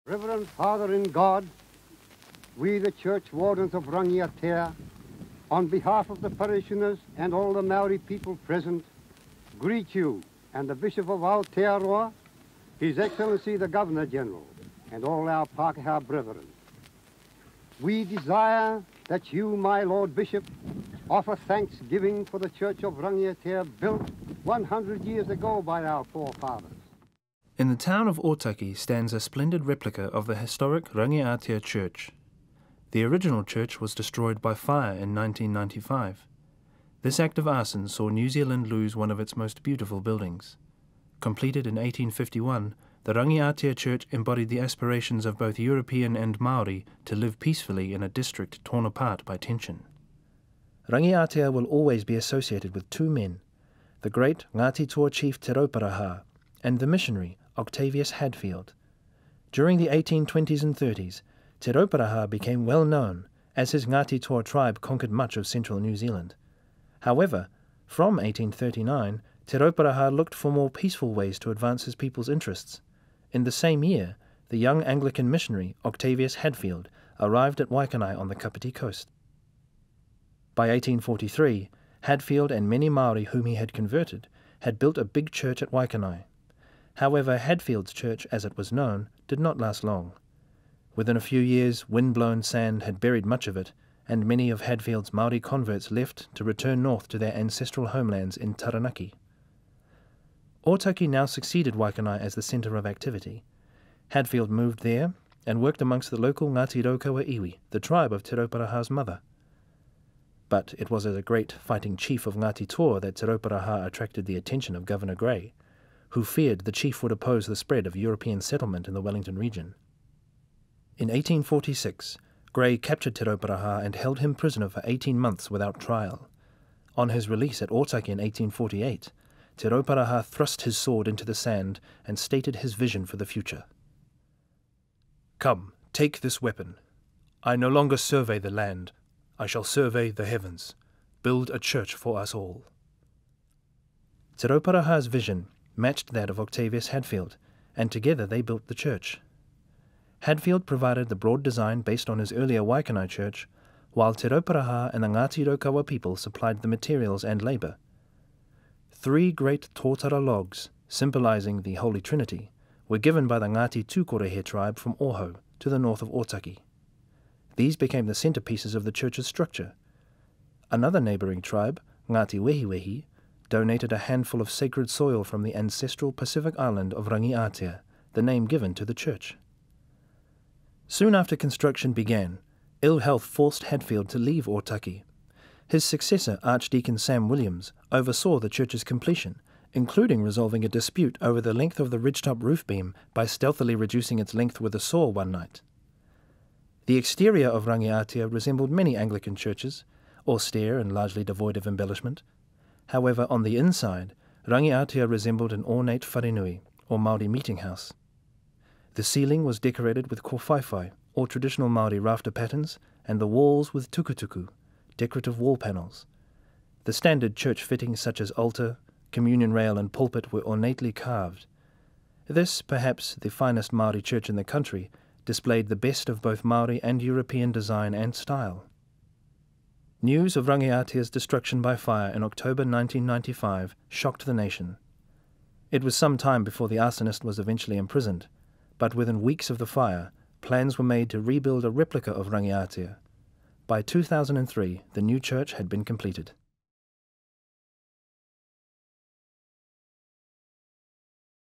Reverend Father in God, we the church wardens of Rangiātea, on behalf of the parishioners and all the Māori people present, greet you and the Bishop of Aotearoa, His Excellency the Governor-General, and all our Pākehā brethren. We desire that you, my Lord Bishop, offer thanksgiving for the Church of Rangiātea built 100 years ago by our forefathers. In the town of Ōtaki stands a splendid replica of the historic Rangiātea church. The original church was destroyed by fire in 1995. This act of arson saw New Zealand lose one of its most beautiful buildings. Completed in 1851, the Rangiātea church embodied the aspirations of both European and Māori to live peacefully in a district torn apart by tension. Rangiātea will always be associated with two men, the great Ngāti Toa chief Te Rauparaha and the missionary Octavius Hadfield. During the 1820s and 30s, Te Rauparaha became well known as his Ngāti Toa tribe conquered much of central New Zealand. However, from 1839, Te Rauparaha looked for more peaceful ways to advance his people's interests. In the same year, the young Anglican missionary Octavius Hadfield arrived at Waikanai on the Kapiti coast. By 1843, Hadfield and many Māori whom he had converted had built a big church at Waikanai. However, Hadfield's church, as it was known, did not last long. Within a few years, wind-blown sand had buried much of it, and many of Hadfield's Māori converts left to return north to their ancestral homelands in Taranaki. Ōtaki now succeeded Waikanai as the centre of activity. Hadfield moved there and worked amongst the local Ngāti Raukawa iwi, the tribe of Te Rauparaha's mother. But it was as a great fighting chief of Ngāti Toa that Te Rauparaha attracted the attention of Governor Grey, who feared the chief would oppose the spread of European settlement in the Wellington region. In 1846, Grey captured Te Rauparaha and held him prisoner for 18 months without trial. On his release at Ōtaki in 1848, Te Rauparaha thrust his sword into the sand and stated his vision for the future. "Come, take this weapon. I no longer survey the land. I shall survey the heavens. Build a church for us all." Te Rauparaha's vision matched that of Octavius Hadfield, and together they built the church. Hadfield provided the broad design based on his earlier Waikanai church, while Te Rauparaha and the Ngāti Raukawa people supplied the materials and labour. 3 great tōtara logs, symbolising the Holy Trinity, were given by the Ngāti Tūkorehe tribe from Oho, to the north of Ōtaki. These became the centrepieces of the church's structure. Another neighbouring tribe, Ngāti Wehiwehi, donated a handful of sacred soil from the ancestral Pacific island of Rangiātea, the name given to the church. Soon after construction began, ill health forced Hadfield to leave Ōtaki. His successor, Archdeacon Sam Williams, oversaw the church's completion, including resolving a dispute over the length of the ridgetop roof beam by stealthily reducing its length with a saw one night. The exterior of Rangiātea resembled many Anglican churches, austere and largely devoid of embellishment. However, on the inside, Rangiātea resembled an ornate wharenui, or Māori meeting house. The ceiling was decorated with kōwhaiwhai, or traditional Māori rafter patterns, and the walls with tukutuku, decorative wall panels. The standard church fittings such as altar, communion rail and pulpit were ornately carved. This, perhaps the finest Māori church in the country, displayed the best of both Māori and European design and style. News of Rangiātea's destruction by fire in October 1995 shocked the nation. It was some time before the arsonist was eventually imprisoned, but within weeks of the fire, plans were made to rebuild a replica of Rangiātea. By 2003, the new church had been completed.